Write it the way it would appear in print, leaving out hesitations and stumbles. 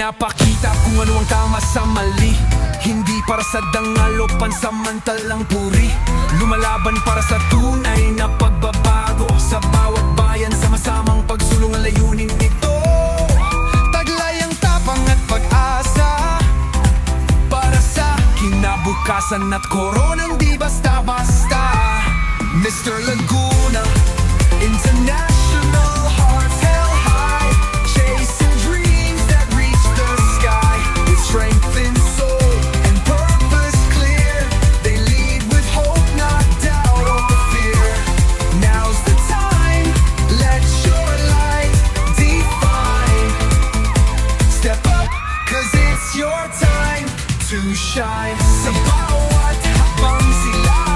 Pinapakita kung ano ang tama sa mali, hindi para sa dangal o pansamantalang puri. Lumalaban para sa tunay na pagbabago, sa bawat bayan sama-samang pagsulong ang layunin nito. Taglay ang tapang at pag-asa para sa kinabukasan at koronang di basta-basta. Mr. Laguna International, hearts held high, chasing dreams that reach the sky. With strength in soul and purpose clear, they lead with hope, not doubt or fear. Now's the time, let your light define. Step up, 'cause it's your time to shine. Sa bawat habang sila